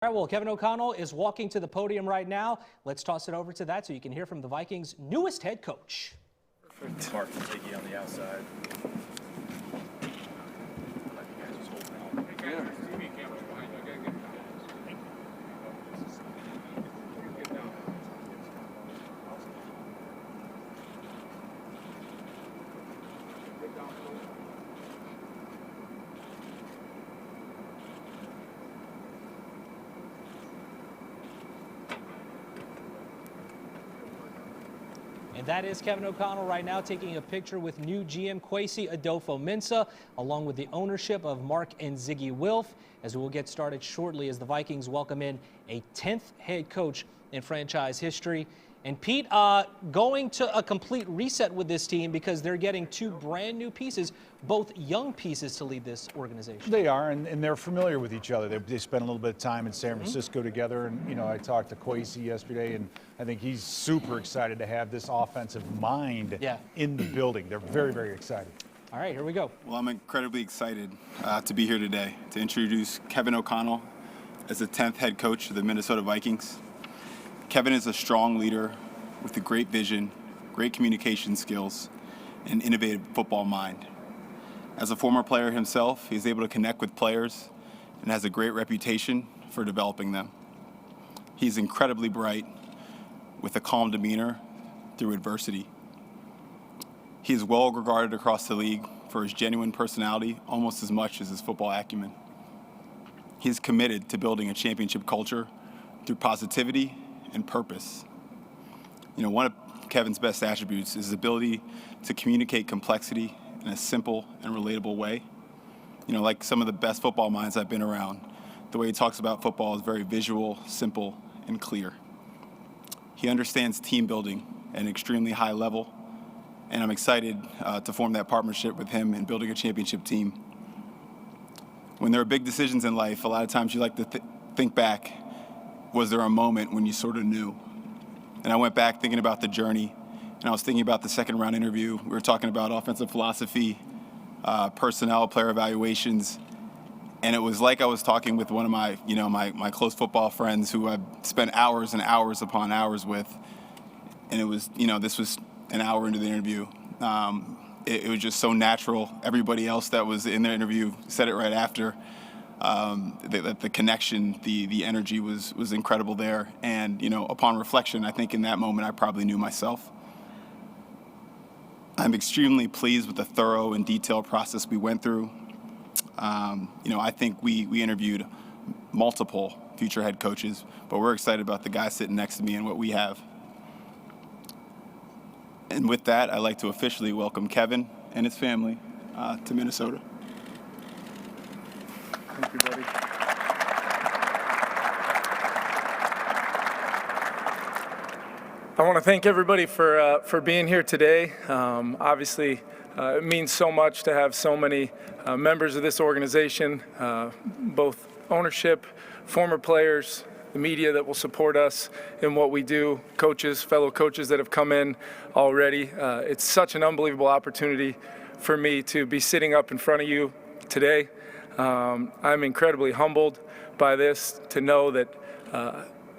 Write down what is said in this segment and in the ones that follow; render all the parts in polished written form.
All right, well, Kevin O'Connell is walking to the podium right now. Let's toss it over to that so you can hear from the Vikings' newest head coach. Perfect. Mark will take you on the outside. And that is Kevin O'Connell right now taking a picture with new GM Kwesi Adolfo-Mensah, along with the ownership of Mark and Ziggy Wilf, as we will get started shortly as the Vikings welcome in a 10th head coach in franchise history. And Pete, going to a complete reset with this team because they're getting two brand new pieces, both young pieces to lead this organization. They are, and they're familiar with each other. They spent a little bit of time in San Francisco together, and you know, I talked to Kwesi yesterday, and I think he's super excited to have this offensive mind in the building. They're very, very excited. All right, here we go. Well, I'm incredibly excited to be here today to introduce Kevin O'Connell as the 10th head coach of the Minnesota Vikings. Kevin is a strong leader with a great vision, great communication skills, and innovative football mind. As a former player himself, he's able to connect with players and has a great reputation for developing them. He's incredibly bright with a calm demeanor through adversity. He is well regarded across the league for his genuine personality almost as much as his football acumen. He is committed to building a championship culture through positivity and purpose. You know, one of Kevin's best attributes is his ability to communicate complexity in a simple and relatable way. You know, like some of the best football minds I've been around, the way he talks about football is very visual, simple, and clear. He understands team building at an extremely high level, and I'm excited to form that partnership with him in building a championship team. When there are big decisions in life, a lot of times you like to think back, was there a moment when you sort of knew? And I went back thinking about the journey, and I was thinking about the second round interview. We were talking about offensive philosophy, personnel, player evaluations, and it was like I was talking with one of my, my close football friends who I've spent hours and hours upon hours with, and it was, this was an hour into the interview. It was just so natural. Everybody else that was in the interview said it right after. The connection, the energy was incredible there. And, upon reflection, I think in that moment I probably knew myself. I'm extremely pleased with the thorough and detailed process we went through. I think we interviewed multiple future head coaches, but we're excited about the guy sitting next to me and what we have. And with that, I'd like to officially welcome Kevin and his family to Minnesota. Thank you, buddy. I want to thank everybody for being here today. Obviously, it means so much to have so many members of this organization, both ownership, former players, the media that will support us in what we do, coaches, fellow coaches that have come in already. It's such an unbelievable opportunity for me to be sitting up in front of you today. I'm incredibly humbled by this, to know that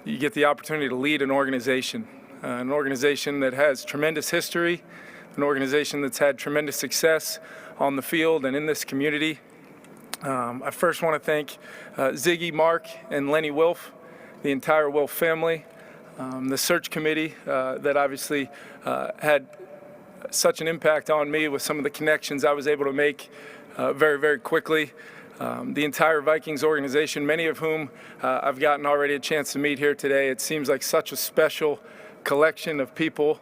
you get the opportunity to lead an organization that has tremendous history, an organization that's had tremendous success on the field and in this community. I first want to thank Ziggy, Mark, and Lenny Wilf, the entire Wilf family, the search committee that obviously had such an impact on me with some of the connections I was able to make very, very quickly. The entire Vikings organization, many of whom I've gotten already a chance to meet here today. It seems like such a special collection of people,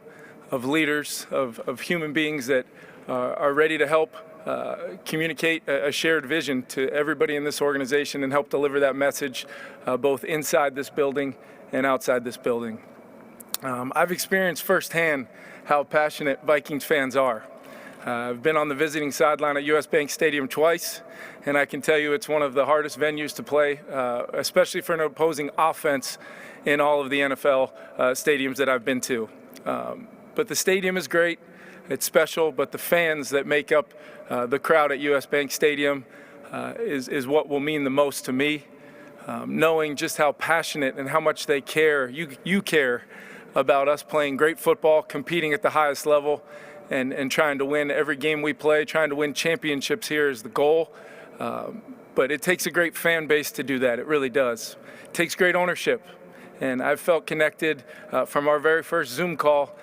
of leaders, of human beings that are ready to help communicate a shared vision to everybody in this organization and help deliver that message both inside this building and outside this building. I've experienced firsthand how passionate Vikings fans are. I've been on the visiting sideline at US Bank Stadium twice, and I can tell you it's one of the hardest venues to play, especially for an opposing offense in all of the NFL stadiums that I've been to. But the stadium is great, it's special, but the fans that make up the crowd at US Bank Stadium is what will mean the most to me. knowing just how passionate and how much they care, you care about us playing great football, competing at the highest level, and trying to win every game we play, trying to win championships here is the goal. But it takes a great fan base to do that. It really does. It takes great ownership. And I've felt connected from our very first Zoom call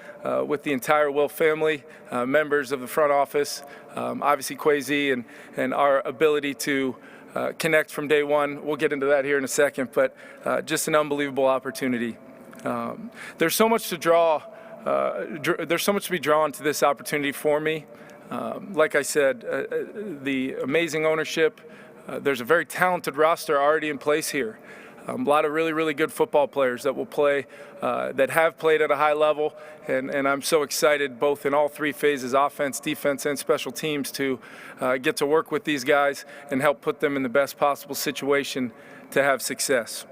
with the entire Wilf family, members of the front office, obviously Kwesi, and our ability to connect from day one. We'll get into that here in a second, but just an unbelievable opportunity. There's so much to draw. There's so much to be drawn to this opportunity for me. Like I said, the amazing ownership. There's a very talented roster already in place here. A lot of really, really good football players that will play, that have played at a high level, and I'm so excited both in all three phases, offense, defense, and special teams, to get to work with these guys and help put them in the best possible situation to have success.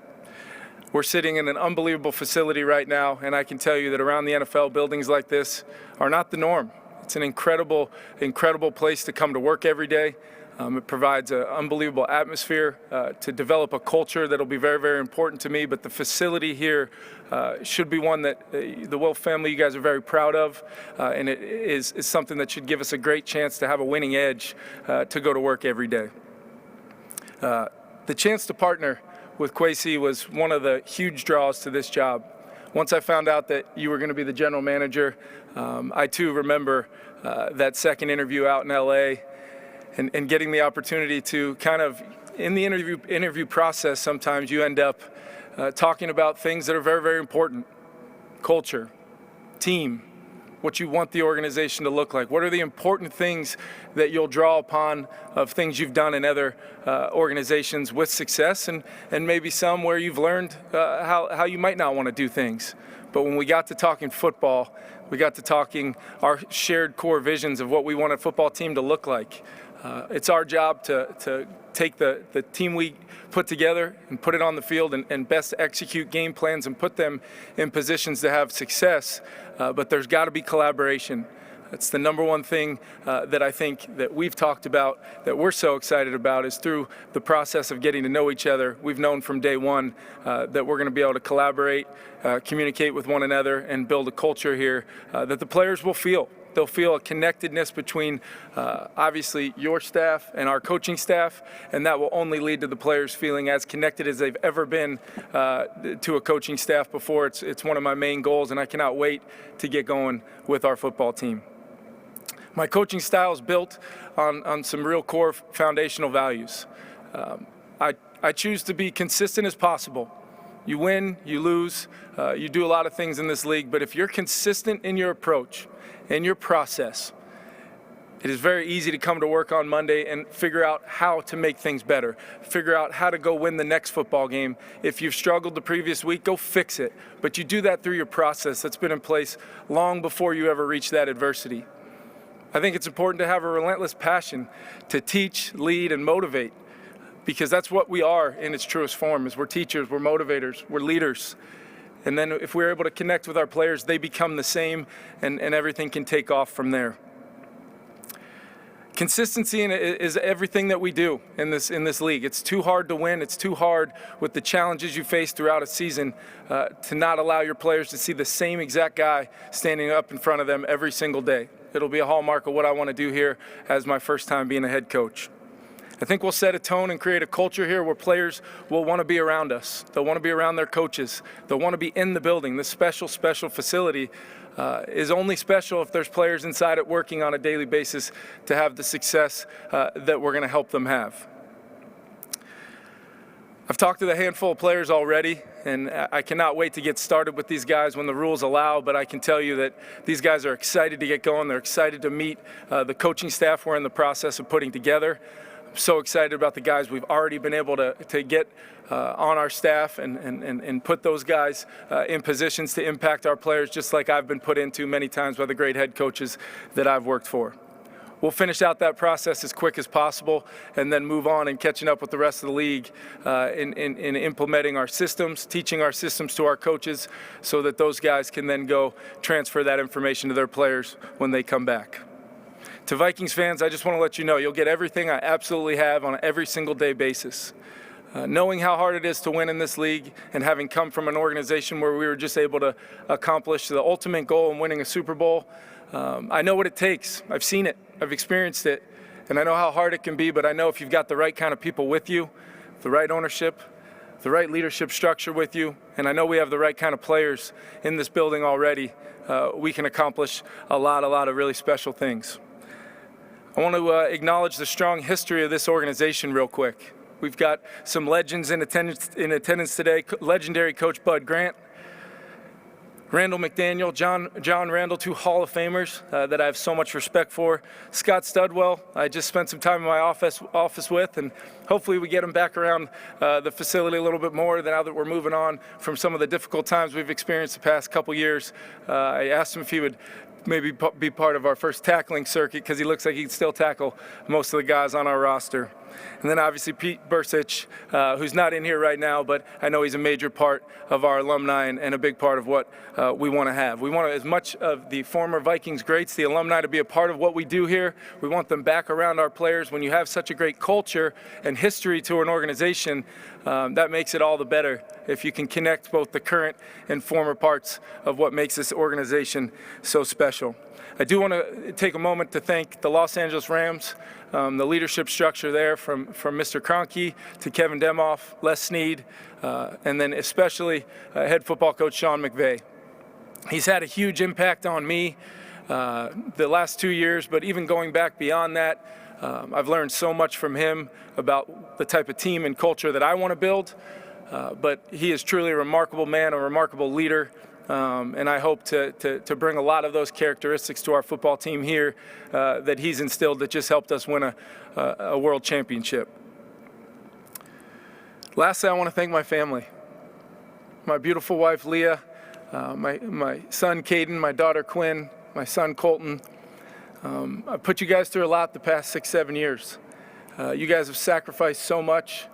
We're sitting in an unbelievable facility right now, and I can tell you that around the NFL, buildings like this are not the norm. It's an incredible, incredible place to come to work every day. It provides an unbelievable atmosphere to develop a culture that'll be very, very important to me. But the facility here should be one that the Wilf family, you guys are very proud of, and it is something that should give us a great chance to have a winning edge to go to work every day. The chance to partner with Kwesi was one of the huge draws to this job. Once I found out that you were going to be the general manager, I too remember that second interview out in LA. And getting the opportunity to kind of, in the interview process, sometimes you end up talking about things that are very, very important. Culture, team, what you want the organization to look like. What are the important things that you'll draw upon of things you've done in other organizations with success, and maybe some where you've learned how you might not want to do things. But when we got to talking football, we got to talking our shared core visions of what we want a football team to look like. It's our job to take the team we put together and put it on the field and best execute game plans and put them in positions to have success. But there's got to be collaboration. That's the number one thing that I think that we've talked about, that we're so excited about, is through the process of getting to know each other. We've known from day one that we're going to be able to collaborate, communicate with one another, and build a culture here that the players will feel. They'll feel a connectedness between, obviously, your staff and our coaching staff, and that will only lead to the players feeling as connected as they've ever been to a coaching staff before. It's one of my main goals, and I cannot wait to get going with our football team. My coaching style is built on some real core foundational values. I choose to be consistent as possible. You win, you lose, you do a lot of things in this league, but if you're consistent in your approach, in your process, it is very easy to come to work on Monday and figure out how to make things better, figure out how to go win the next football game. If you've struggled the previous week, go fix it. But you do that through your process that's been in place long before you ever reach that adversity. I think it's important to have a relentless passion to teach, lead, and motivate, because that's what we are in its truest form. Is we're teachers, we're motivators, we're leaders. And then if we're able to connect with our players, they become the same, and everything can take off from there. Consistency is everything that we do in this league. It's too hard to win. It's too hard with the challenges you face throughout a season to not allow your players to see the same exact guy standing up in front of them every single day. It'll be a hallmark of what I want to do here as my first time being a head coach. I think we'll set a tone and create a culture here where players will want to be around us. They'll want to be around their coaches. They'll want to be in the building. This special facility is only special if there's players inside it working on a daily basis to have the success that we're going to help them have. I've talked to a handful of players already, and I cannot wait to get started with these guys when the rules allow, but I can tell you that these guys are excited to get going. They're excited to meet the coaching staff we're in the process of putting together. So excited about the guys we've already been able to get on our staff and put those guys in positions to impact our players, just like I've been put into many times by the great head coaches that I've worked for. We'll finish out that process as quick as possible and then move on and catching up with the rest of the league in implementing our systems, teaching our systems to our coaches so that those guys can then go transfer that information to their players when they come back. To Vikings fans, I just want to let you know you'll get everything I absolutely have on an every single day basis. Knowing how hard it is to win in this league and having come from an organization where we were just able to accomplish the ultimate goal in winning a Super Bowl, I know what it takes. I've seen it, I've experienced it, and I know how hard it can be, but I know if you've got the right kind of people with you, the right ownership, the right leadership structure with you, and I know we have the right kind of players in this building already, we can accomplish a lot of really special things. I want to acknowledge the strong history of this organization real quick. We've got some legends in attendance today. Legendary Coach Bud Grant, Randall McDaniel, John Randall, 2 Hall of Famers that I have so much respect for. Scott Studwell, I just spent some time in my office with, and hopefully we get him back around the facility a little bit more now that we're moving on from some of the difficult times we've experienced the past couple years. I asked him if he would maybe be part of our first tackling circuit because he looks like he can still tackle most of the guys on our roster. And then obviously Pete Bursich, who's not in here right now, but I know he's a major part of our alumni and a big part of what we want to have. We want as much of the former Vikings greats, the alumni, to be a part of what we do here. We want them back around our players. When you have such a great culture and history to an organization, that makes it all the better if you can connect both the current and former parts of what makes this organization so special. I do want to take a moment to thank the Los Angeles Rams, the leadership structure there from Mr. Kroenke to Kevin Demoff, Les Snead, and then especially head football coach Sean McVay. He's had a huge impact on me the last 2 years, but even going back beyond that, I've learned so much from him about the type of team and culture that I want to build, but he is truly a remarkable man, a remarkable leader. And I hope to bring a lot of those characteristics to our football team here that he's instilled that just helped us win a world championship. Lastly, I want to thank my family. My beautiful wife, Leah, my son, Caden, my daughter, Quinn, my son, Colton. I put you guys through a lot the past 6-7 years. You guys have sacrificed so much.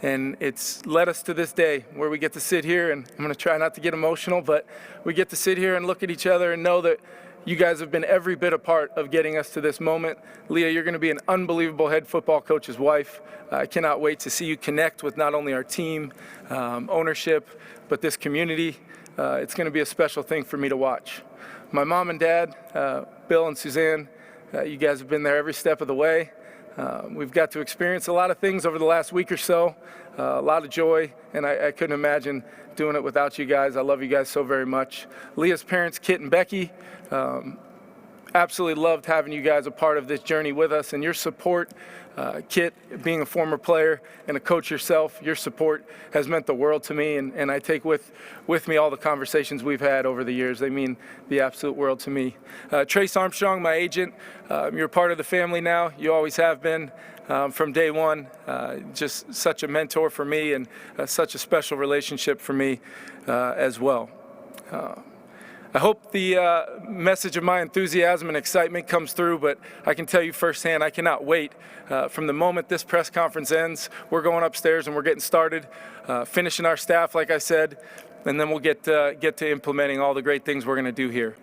And it's led us to this day where we get to sit here, and I'm going to try not to get emotional, but we get to sit here and look at each other and know that you guys have been every bit a part of getting us to this moment. Leah, you're going to be an unbelievable head football coach's wife. I cannot wait to see you connect with not only our team, ownership, but this community. It's going to be a special thing for me to watch. My mom and dad, Bill and Suzanne, you guys have been there every step of the way. We've got to experience a lot of things over the last week or so, a lot of joy, and I couldn't imagine doing it without you guys. I love you guys so very much. Leah's parents, Kit and Becky, absolutely loved having you guys a part of this journey with us, and your support, Kit, being a former player and a coach yourself, your support has meant the world to me, and I take with me all the conversations we've had over the years. They mean the absolute world to me. Trace Armstrong, my agent, you're part of the family now. You always have been from day one. Just such a mentor for me and such a special relationship for me as well. I hope the message of my enthusiasm and excitement comes through, but I can tell you firsthand, I cannot wait. From the moment this press conference ends, we're going upstairs and we're getting started, finishing our staff, like I said, and then we'll get to implementing all the great things we're going to do here.